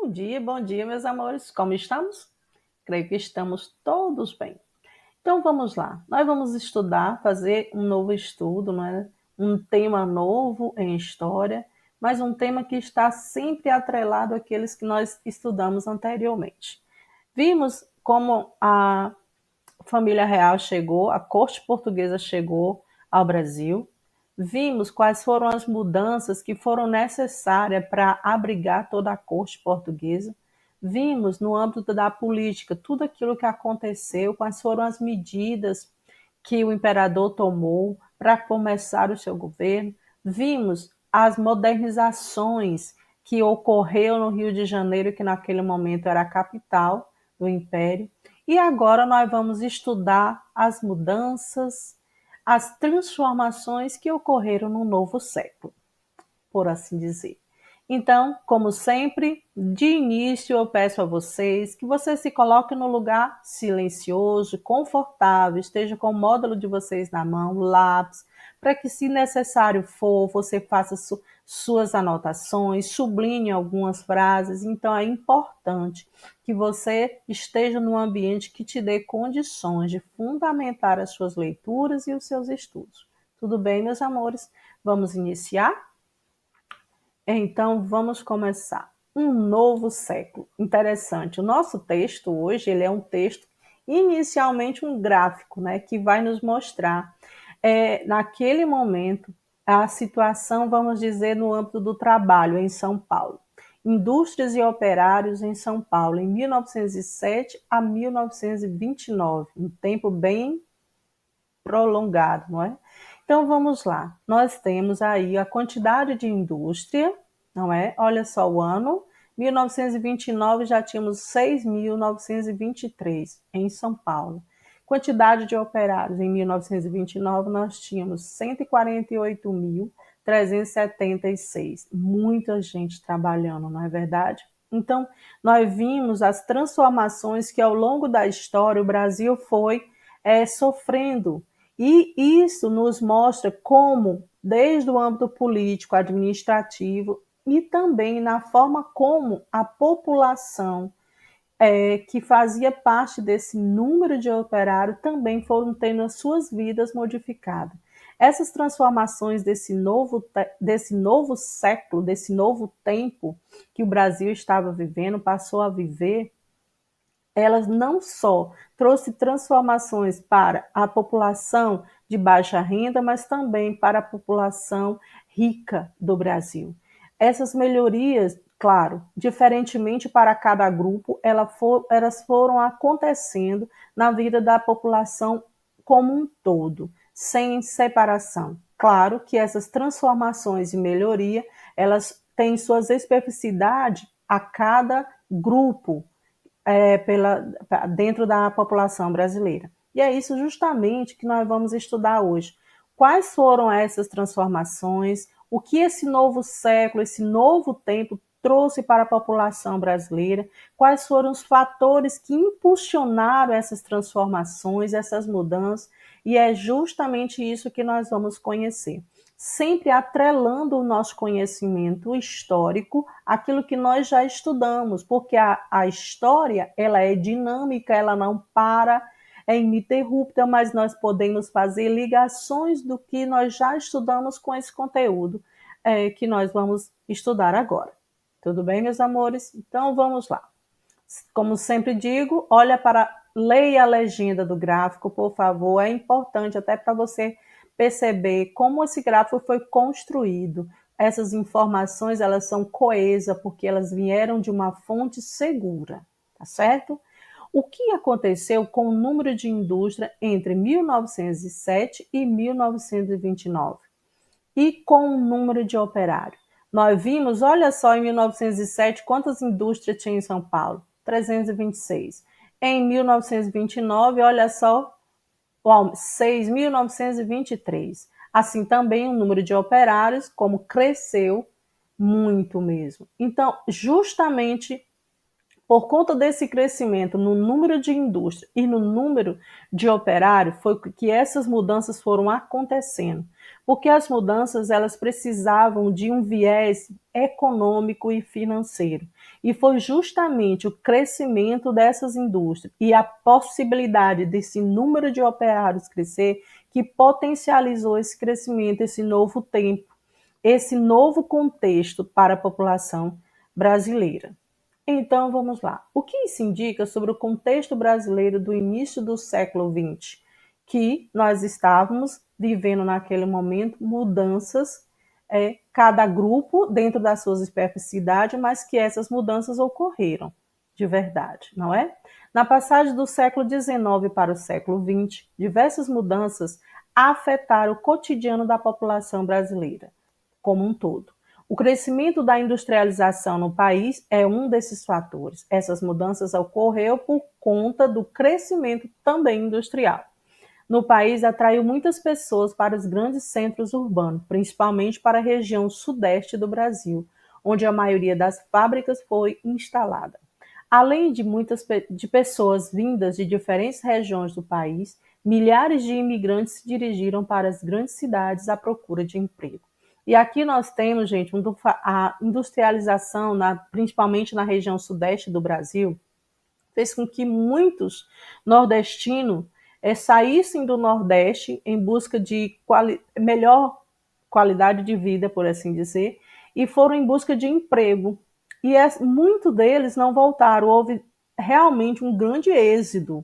Bom dia, meus amores. Como estamos? Creio que estamos todos bem. Então vamos lá. Nós vamos estudar, fazer um novo estudo, não é? Um tema novo em história, mas um tema que está sempre atrelado àqueles que nós estudamos anteriormente. Vimos como a família real chegou, a corte portuguesa chegou ao Brasil. Vimos quais foram as mudanças que foram necessárias para abrigar toda a corte portuguesa. Vimos no âmbito da política tudo aquilo que aconteceu, quais foram as medidas que o imperador tomou para começar o seu governo. Vimos as modernizações que ocorreu no Rio de Janeiro, que naquele momento era a capital do império. E agora nós vamos estudar as mudanças, as transformações que ocorreram no novo século, por assim dizer. Então, como sempre, de início eu peço a vocês que vocês se coloquem no lugar silencioso, confortável, esteja com o módulo de vocês na mão, lápis, para que, se necessário for, você faça suas anotações, sublinhe algumas frases. Então, é importante que você esteja num ambiente que te dê condições de fundamentar as suas leituras e os seus estudos. Tudo bem, meus amores? Vamos iniciar? Então, vamos começar. Um novo século. Interessante. O nosso texto hoje, ele é um texto, inicialmente um gráfico, né, que vai nos mostrar, naquele momento, a situação, vamos dizer, no âmbito do trabalho em São Paulo. Indústrias e operários em São Paulo, em 1907 a 1929, um tempo bem prolongado, não é? Então vamos lá. Nós temos aí a quantidade de indústria, não é? Olha só o ano, 1929 já tínhamos 6.923 em São Paulo. Quantidade de operários em 1929 nós tínhamos 148.376. Muita gente trabalhando, não é verdade? Então, nós vimos as transformações que ao longo da história o Brasil foi sofrendo. E isso nos mostra como, desde o âmbito político, administrativo e também na forma como a população que fazia parte desse número de operários também foram tendo as suas vidas modificadas. Essas transformações desse novo século, desse novo tempo que o Brasil estava vivendo, passou a viver, elas não só trouxe transformações para a população de baixa renda, mas também para a população rica do Brasil. Essas melhorias, claro, diferentemente para cada grupo, elas foram acontecendo na vida da população como um todo, sem separação. Claro que essas transformações e melhoria, elas têm suas especificidades a cada grupo, dentro da população brasileira. E é isso justamente que nós vamos estudar hoje. Quais foram essas transformações? O que esse novo século, esse novo tempo trouxe para a população brasileira? Quais foram os fatores que impulsionaram essas transformações, essas mudanças? E é justamente isso que nós vamos conhecer, sempre atrelando o nosso conhecimento histórico àquilo que nós já estudamos, porque a história, ela é dinâmica, ela não para, é ininterrupta, mas nós podemos fazer ligações do que nós já estudamos com esse conteúdo que nós vamos estudar agora. Tudo bem, meus amores? Então vamos lá. Como sempre digo, leia a legenda do gráfico, por favor, é importante até para você perceber como esse gráfico foi construído. Essas informações, elas são coesas, porque elas vieram de uma fonte segura, tá certo? O que aconteceu com o número de indústria entre 1907 e 1929? E com o número de operários? Nós vimos, olha só, em 1907, quantas indústrias tinha em São Paulo? 326. Em 1929, olha só, 6.923. Assim também o número de operários, como cresceu muito mesmo. Então, justamente Por conta desse crescimento no número de indústria e no número de operários, foi que essas mudanças foram acontecendo. Porque as mudanças elas precisavam de um viés econômico e financeiro. E foi justamente o crescimento dessas indústrias e a possibilidade desse número de operários crescer que potencializou esse crescimento, esse novo tempo, esse novo contexto para a população brasileira. Então, vamos lá. O que isso indica sobre o contexto brasileiro do início do século XX? Que nós estávamos vivendo naquele momento mudanças, cada grupo dentro das suas especificidades, mas que essas mudanças ocorreram de verdade, não é? Na passagem do século XIX para o século XX, diversas mudanças afetaram o cotidiano da população brasileira como um todo. O crescimento da industrialização no país é um desses fatores. Essas mudanças ocorreram por conta do crescimento também industrial. No país, atraiu muitas pessoas para os grandes centros urbanos, principalmente para a região sudeste do Brasil, onde a maioria das fábricas foi instalada. Além de muitas de pessoas vindas de diferentes regiões do país, milhares de imigrantes se dirigiram para as grandes cidades à procura de emprego. E aqui nós temos, gente, a industrialização, principalmente na região sudeste do Brasil, fez com que muitos nordestinos saíssem do Nordeste em busca de melhor qualidade de vida, por assim dizer, e foram em busca de emprego. E muitos deles não voltaram. Houve realmente um grande êxodo.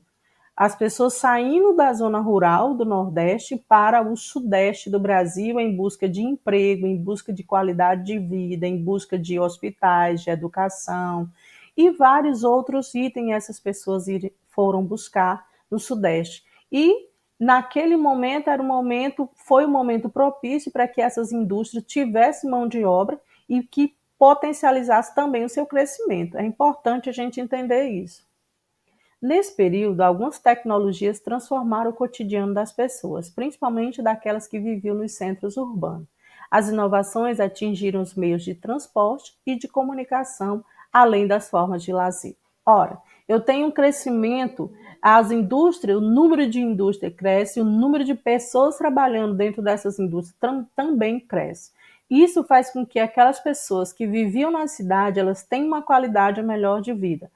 As pessoas saindo da zona rural do Nordeste para o Sudeste do Brasil em busca de emprego, em busca de qualidade de vida, em busca de hospitais, de educação e vários outros itens essas pessoas foram buscar no Sudeste. E naquele momento foi um momento propício para que essas indústrias tivessem mão de obra e que potencializasse também o seu crescimento. É importante a gente entender isso. Nesse período, algumas tecnologias transformaram o cotidiano das pessoas, principalmente daquelas que viviam nos centros urbanos. As inovações atingiram os meios de transporte e de comunicação, além das formas de lazer. Ora, eu tenho um crescimento, as indústrias, o número de indústria cresce, o número de pessoas trabalhando dentro dessas indústrias também cresce. Isso faz com que aquelas pessoas que viviam na cidade, elas tenham uma qualidade melhor de vida.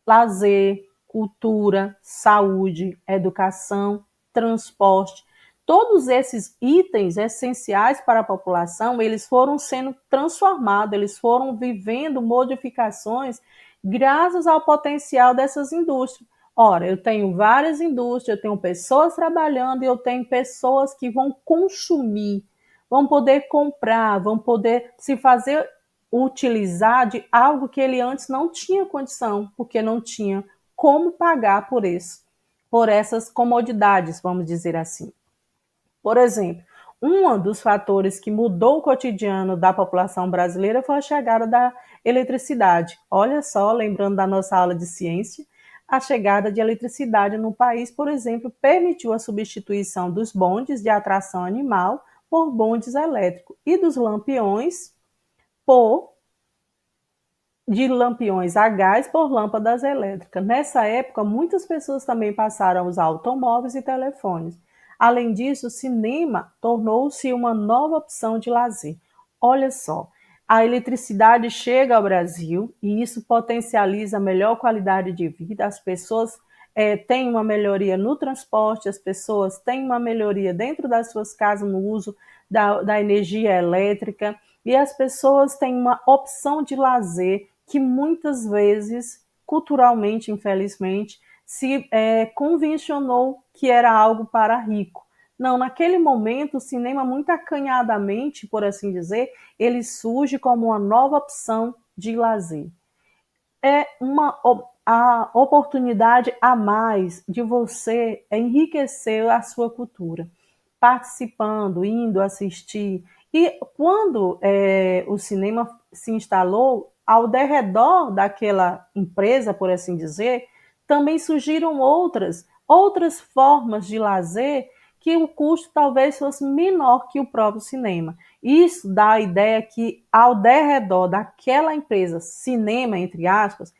Lazer, cultura, saúde, educação, transporte. Todos esses itens essenciais para a população, eles foram sendo transformados, eles foram vivendo modificações graças ao potencial dessas indústrias. Ora, eu tenho várias indústrias, eu tenho pessoas trabalhando e eu tenho pessoas que vão consumir, vão poder comprar, vão poder se fazer utilizar de algo que ele antes não tinha condição, porque não tinha como pagar por essas comodidades, vamos dizer assim. Por exemplo, um dos fatores que mudou o cotidiano da população brasileira foi a chegada da eletricidade. Olha só, lembrando da nossa aula de ciência, a chegada de eletricidade no país, por exemplo, permitiu a substituição dos bondes de atração animal por bondes elétricos e dos lampiões de lampiões a gás por lâmpadas elétricas. Nessa época, muitas pessoas também passaram a usar automóveis e telefones. Além disso, o cinema tornou-se uma nova opção de lazer. Olha só, a eletricidade chega ao Brasil e isso potencializa a melhor qualidade de vida. As pessoas têm uma melhoria no transporte, as pessoas têm uma melhoria dentro das suas casas no uso da energia elétrica e as pessoas têm uma opção de lazer que muitas vezes, culturalmente, infelizmente, se convencionou que era algo para rico. Não, naquele momento, o cinema, muito acanhadamente, por assim dizer, ele surge como uma nova opção de lazer. É a oportunidade a mais de você enriquecer a sua cultura, participando, indo assistir. E quando o cinema se instalou, ao derredor daquela empresa, por assim dizer, também surgiram outras formas de lazer que o custo talvez fosse menor que o próprio cinema. Isso dá a ideia que ao derredor daquela empresa, cinema, entre aspas,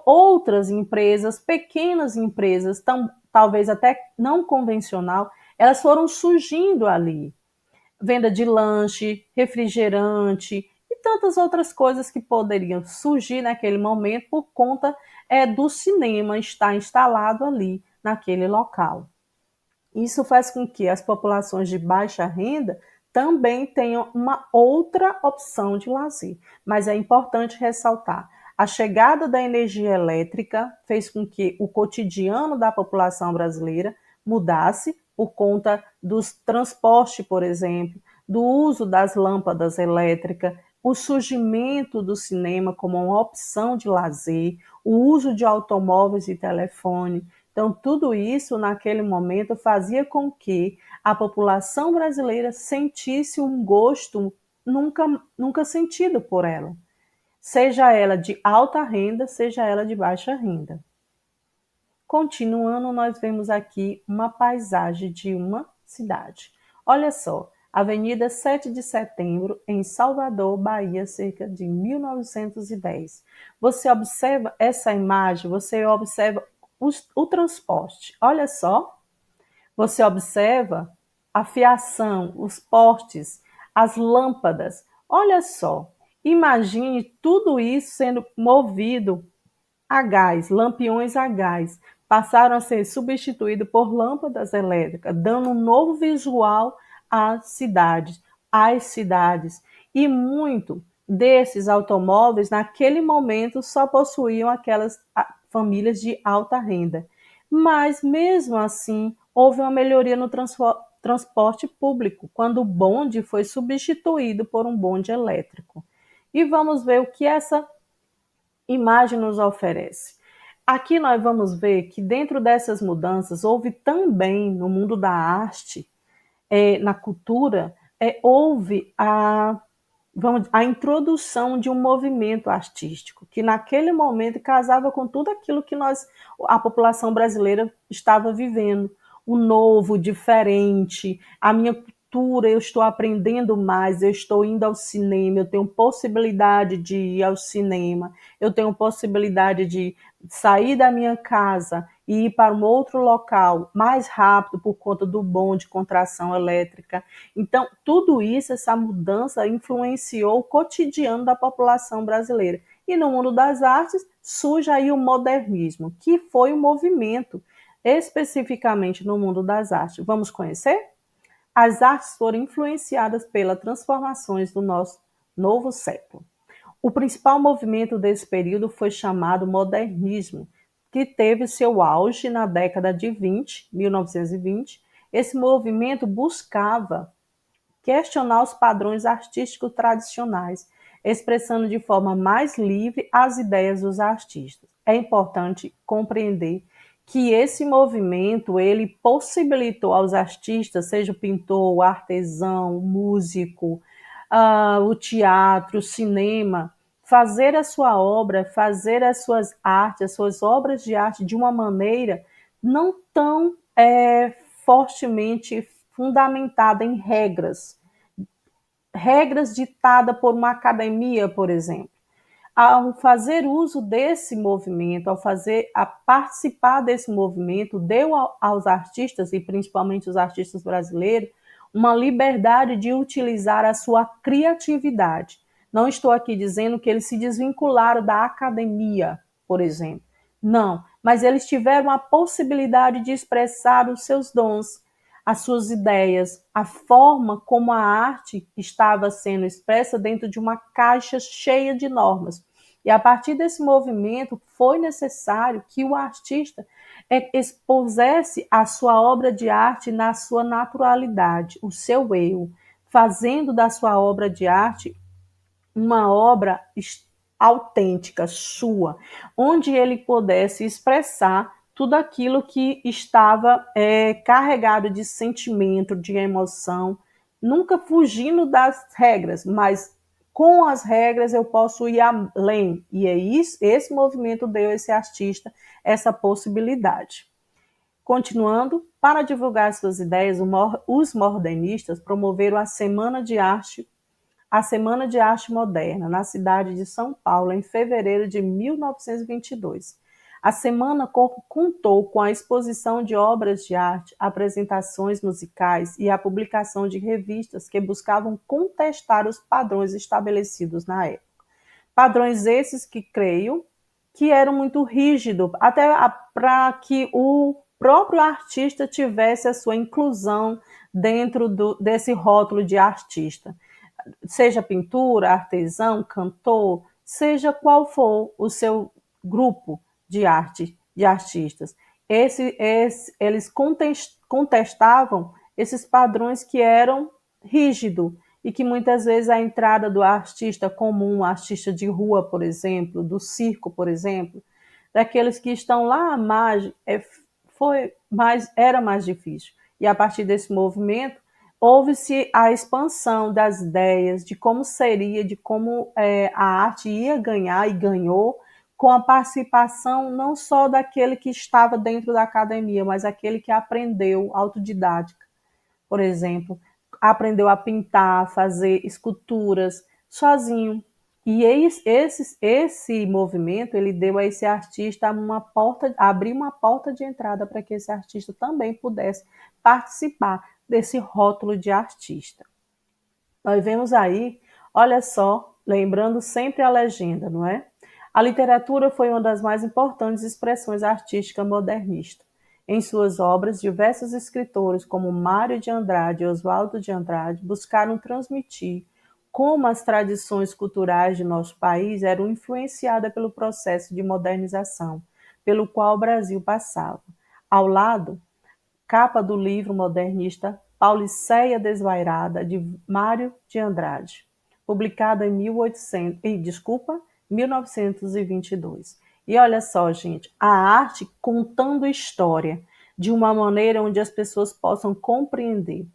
outras empresas, pequenas empresas, talvez até não convencional, elas foram surgindo ali. Venda de lanche, refrigerante e tantas outras coisas que poderiam surgir naquele momento por conta do cinema estar instalado ali naquele local. Isso faz com que as populações de baixa renda também tenham uma outra opção de lazer. Mas é importante ressaltar, a chegada da energia elétrica fez com que o cotidiano da população brasileira mudasse por conta dos transportes, por exemplo, do uso das lâmpadas elétricas, o surgimento do cinema como uma opção de lazer, o uso de automóveis e telefone. Então, tudo isso, naquele momento, fazia com que a população brasileira sentisse um gosto nunca sentido por ela, seja ela de alta renda, seja ela de baixa renda. Continuando, nós vemos aqui uma paisagem de uma cidade. Olha só, Avenida 7 de Setembro, em Salvador, Bahia, cerca de 1910. Você observa essa imagem, você observa o transporte. Olha só, você observa a fiação, os postes, as lâmpadas. Olha só, imagine tudo isso sendo movido a gás, lampiões a gás. Passaram a ser substituídos por lâmpadas elétricas, dando um novo visual às cidades. E muito desses automóveis, naquele momento, só possuíam aquelas famílias de alta renda. Mas, mesmo assim, houve uma melhoria no transporte público, quando o bonde foi substituído por um bonde elétrico. E vamos ver o que essa imagem nos oferece. Aqui nós vamos ver que dentro dessas mudanças houve também no mundo da arte, na cultura, houve a introdução de um movimento artístico, que naquele momento casava com tudo aquilo que a população brasileira estava vivendo. O novo, o diferente, a minha cultura, eu estou aprendendo mais, eu estou indo ao cinema, eu tenho possibilidade de ir ao cinema, eu tenho possibilidade de sair da minha casa e ir para um outro local mais rápido por conta do bonde com tração elétrica. Então, tudo isso, essa mudança, influenciou o cotidiano da população brasileira. E no mundo das artes, surge aí o modernismo, que foi um movimento especificamente no mundo das artes. Vamos conhecer? As artes foram influenciadas pelas transformações do nosso novo século. O principal movimento desse período foi chamado modernismo, que teve seu auge na década de 1920. Esse movimento buscava questionar os padrões artísticos tradicionais, expressando de forma mais livre as ideias dos artistas. É importante compreender que esse movimento ele possibilitou aos artistas, seja o pintor, o artesão, o músico, o teatro, o cinema, fazer a sua obra, fazer as suas artes, as suas obras de arte de uma maneira não tão fortemente fundamentada em regras ditadas por uma academia, por exemplo. Ao fazer uso desse movimento, a participar desse movimento, deu aos artistas, e principalmente os artistas brasileiros, uma liberdade de utilizar a sua criatividade. Não estou aqui dizendo que eles se desvincularam da academia, por exemplo. Não, mas eles tiveram a possibilidade de expressar os seus dons, as suas ideias, a forma como a arte estava sendo expressa dentro de uma caixa cheia de normas. E a partir desse movimento foi necessário que o artista expusesse a sua obra de arte na sua naturalidade, o seu eu, fazendo da sua obra de arte uma obra autêntica, sua, onde ele pudesse expressar tudo aquilo que estava carregado de sentimento, de emoção, nunca fugindo das regras, mas com as regras eu posso ir além. E é isso, esse movimento deu a esse artista essa possibilidade. Continuando, para divulgar suas ideias, os modernistas promoveram a Semana de Arte a Semana de Arte Moderna, na cidade de São Paulo, em fevereiro de 1922. A semana contou com a exposição de obras de arte, apresentações musicais e a publicação de revistas que buscavam contestar os padrões estabelecidos na época. Padrões esses que creio que eram muito rígidos, até para que o próprio artista tivesse a sua inclusão dentro desse rótulo de artista. Seja pintura, artesão, cantor, seja qual for o seu grupo de arte, de artistas. Eles contestavam esses padrões que eram rígidos e que muitas vezes a entrada do artista comum, artista de rua, por exemplo, do circo, por exemplo, daqueles que estão lá à margem, era mais difícil. E a partir desse movimento, houve-se a expansão das ideias de como seria, de como a arte ia ganhar e ganhou, com a participação não só daquele que estava dentro da academia, mas aquele que aprendeu autodidática, por exemplo, aprendeu a pintar, fazer esculturas sozinho. E esse movimento ele deu a esse artista abriu uma porta de entrada para que esse artista também pudesse participar desse rótulo de artista. Nós vemos aí, olha só, lembrando sempre a legenda, não é? A literatura foi uma das mais importantes expressões artísticas modernistas. Em suas obras, diversos escritores, como Mário de Andrade e Oswaldo de Andrade, buscaram transmitir como as tradições culturais de nosso país eram influenciadas pelo processo de modernização, pelo qual o Brasil passava. Ao lado, capa do livro modernista Pauliceia Desvairada, de Mário de Andrade, publicada em 1922. E olha só, gente, a arte contando história de uma maneira onde as pessoas possam compreender.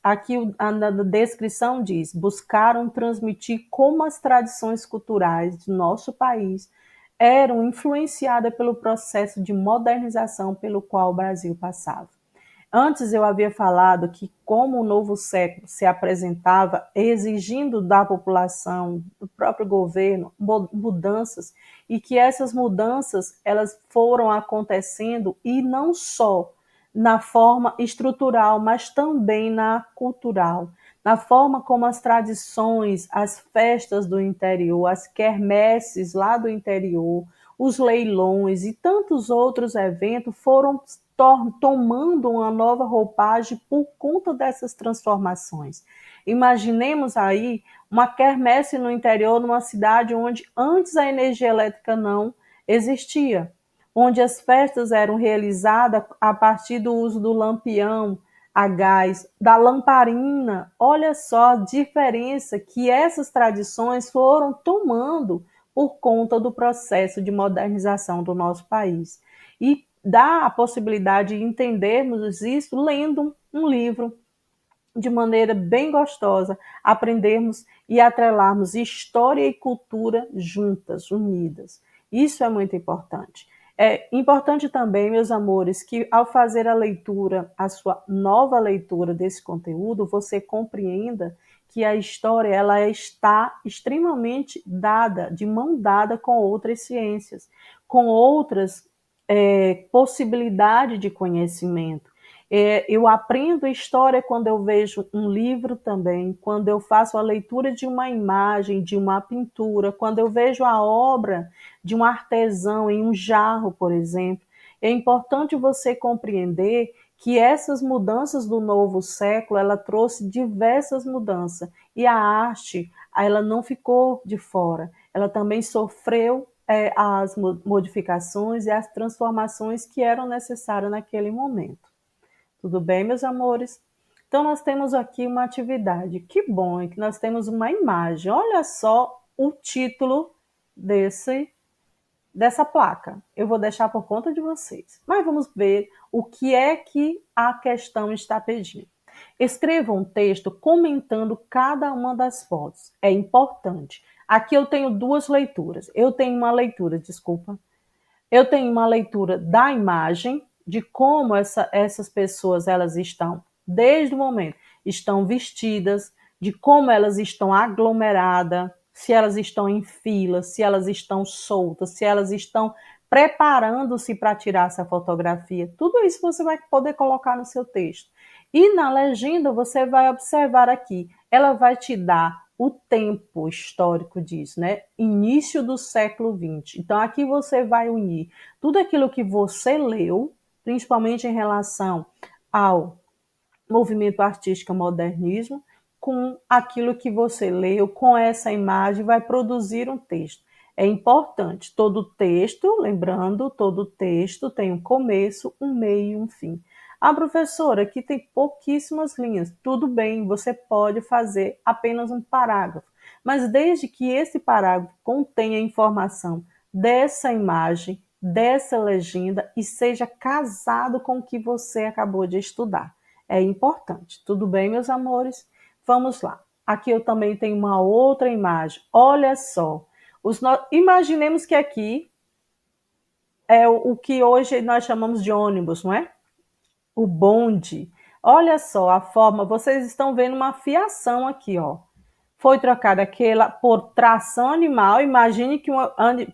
Aqui na descrição diz, buscaram transmitir como as tradições culturais do nosso país eram influenciadas pelo processo de modernização pelo qual o Brasil passava. Antes eu havia falado que como o novo século se apresentava exigindo da população, do próprio governo, mudanças, e que essas mudanças elas foram acontecendo e não só na forma estrutural, mas também na cultural, na forma como as tradições, as festas do interior, as quermesses lá do interior, os leilões e tantos outros eventos foram tomando uma nova roupagem por conta dessas transformações. Imaginemos aí uma quermesse no interior, numa cidade onde antes a energia elétrica não existia, onde as festas eram realizadas a partir do uso do lampião a gás, da lamparina. Olha só a diferença que essas tradições foram tomando por conta do processo de modernização do nosso país. E dá a possibilidade de entendermos isso lendo um livro de maneira bem gostosa, aprendermos e atrelarmos história e cultura juntas, unidas. Isso é muito importante. É importante também, meus amores, que ao fazer a leitura, a sua nova leitura desse conteúdo, você compreenda que a história ela está extremamente dada, de mão dada com outras ciências, com outras possibilidades de conhecimento. Eu aprendo história quando eu vejo um livro também, quando eu faço a leitura de uma imagem, de uma pintura, quando eu vejo a obra de um artesão em um jarro, por exemplo. É importante você compreender que essas mudanças do novo século, ela trouxe diversas mudanças. E a arte, ela não ficou de fora. Ela também sofreu as modificações e as transformações que eram necessárias naquele momento. Tudo bem, meus amores? Então, nós temos aqui uma atividade. Que bom é que nós temos uma imagem. Olha só o título dessa placa. Eu vou deixar por conta de vocês. Mas vamos ver o que é que a questão está pedindo. Escreva um texto comentando cada uma das fotos. É importante. Aqui eu tenho duas leituras. Eu tenho uma leitura da imagem, de como essas pessoas elas estão, desde o momento, estão vestidas, de como elas estão aglomeradas, se elas estão em fila, se elas estão soltas, se elas estão preparando-se para tirar essa fotografia. Tudo isso você vai poder colocar no seu texto. E na legenda você vai observar aqui, ela vai te dar o tempo histórico disso, né? Início do século XX. Então aqui você vai unir tudo aquilo que você leu, principalmente em relação ao movimento artístico modernismo, com aquilo que você leu, com essa imagem, vai produzir um texto. É importante, todo texto, lembrando, todo texto tem um começo, um meio e um fim. Ah, professora, aqui tem pouquíssimas linhas. Tudo bem, você pode fazer apenas um parágrafo, mas desde que esse parágrafo contenha informação dessa imagem, dessa legenda e seja casado com o que você acabou de estudar. É importante. Tudo bem, meus amores? Vamos lá. Aqui eu também tenho uma outra imagem. Olha só. Imaginemos que aqui é o que hoje nós chamamos de ônibus, não é? O bonde. Olha só a forma. Vocês estão vendo uma fiação aqui, ó. Foi trocada aquela por tração animal. Imagine que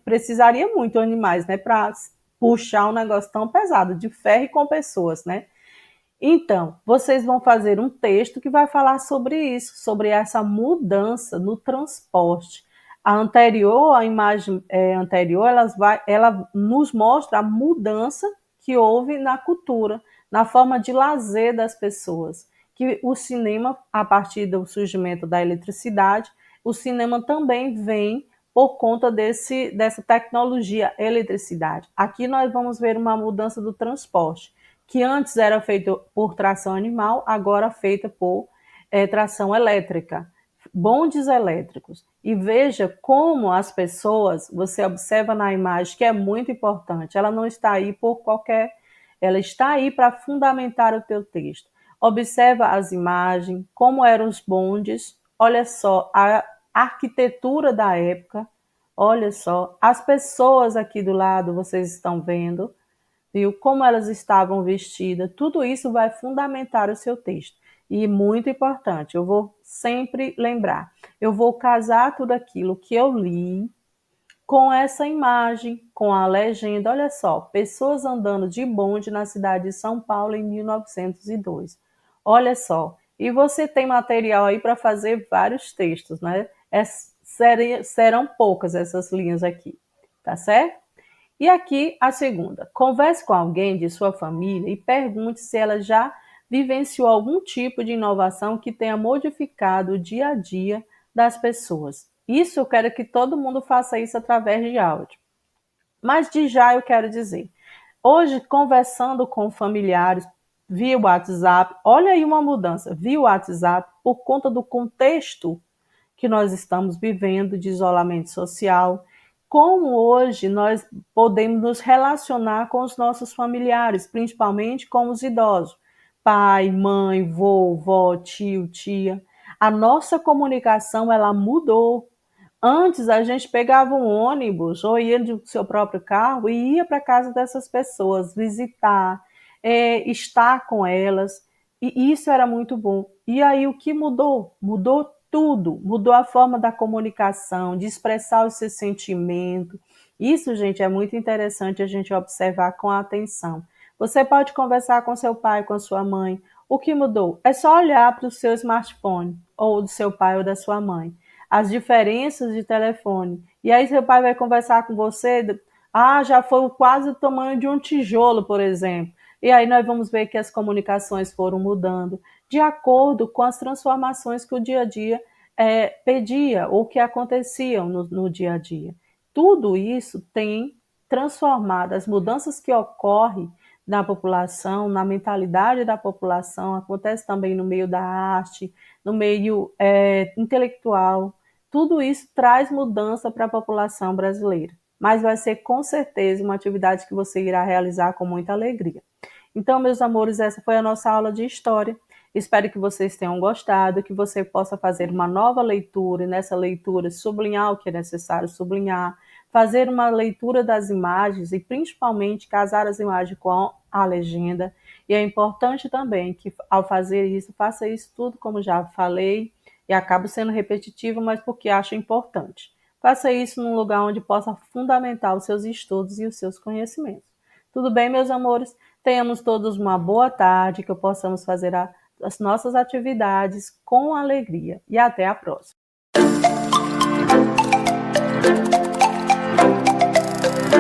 precisaria muito animais, né, para puxar um negócio tão pesado de ferro e com pessoas, né? Então, vocês vão fazer um texto que vai falar sobre isso, sobre essa mudança no transporte. A imagem anterior, ela nos mostra a mudança que houve na cultura, na forma de lazer das pessoas. Que o cinema, a partir do surgimento da eletricidade, o cinema também vem por conta dessa tecnologia eletricidade. Aqui nós vamos ver uma mudança do transporte que antes era feito por tração animal, agora feita por tração elétrica, bondes elétricos. E veja como as pessoas, você observa na imagem que é muito importante, ela não está aí por qualquer, ela está aí para fundamentar o teu texto. Observa as imagens, como eram os bondes, olha só a arquitetura da época, olha só, as pessoas aqui do lado, vocês estão vendo, viu? Como elas estavam vestidas, tudo isso vai fundamentar o seu texto. E muito importante, eu vou sempre lembrar, eu vou casar tudo aquilo que eu li com essa imagem, com a legenda. Olha só, pessoas andando de bonde na cidade de São Paulo em 1902. Olha só, e você tem material aí para fazer vários textos, né? Serão poucas essas linhas aqui, tá certo? E aqui a segunda. Converse com alguém de sua família e pergunte se ela já vivenciou algum tipo de inovação que tenha modificado o dia a dia das pessoas. Isso eu quero que todo mundo faça isso através de áudio. Mas de já eu quero dizer, hoje conversando com familiares via WhatsApp, olha aí uma mudança, via WhatsApp por conta do contexto que nós estamos vivendo de isolamento social, como hoje nós podemos nos relacionar com os nossos familiares, principalmente com os idosos, pai, mãe, vô, vó, tio, tia. A nossa comunicação ela mudou. Antes a gente pegava um ônibus ou ia de seu próprio carro e ia para a casa dessas pessoas, visitar, estar com elas, e isso era muito bom. E aí o que mudou? Mudou tudo, mudou a forma da comunicação, de expressar o seu sentimento. Isso, gente, é muito interessante a gente observar com atenção. Você pode conversar com seu pai, com sua mãe. O que mudou? É só olhar para o seu smartphone, ou do seu pai ou da sua mãe. As diferenças de telefone. E aí seu pai vai conversar com você, já foi quase o tamanho de um tijolo, por exemplo. E aí nós vamos ver que as comunicações foram mudando de acordo com as transformações que o dia a dia pedia ou que aconteciam no dia a dia. Tudo isso tem transformado, as mudanças que ocorrem na população, na mentalidade da população, acontece também no meio da arte, no meio intelectual. Tudo isso traz mudança para a população brasileira, mas vai ser com certeza uma atividade que você irá realizar com muita alegria. Então, meus amores, essa foi a nossa aula de história. Espero que vocês tenham gostado, que você possa fazer uma nova leitura e nessa leitura sublinhar o que é necessário sublinhar, fazer uma leitura das imagens e principalmente casar as imagens com a legenda. E é importante também que ao fazer isso, faça isso tudo como já falei, e acabo sendo repetitivo, mas porque acho importante. Faça isso num lugar onde possa fundamentar os seus estudos e os seus conhecimentos. Tudo bem, meus amores? Tenhamos todos uma boa tarde, que possamos fazer as nossas atividades com alegria. E até a próxima.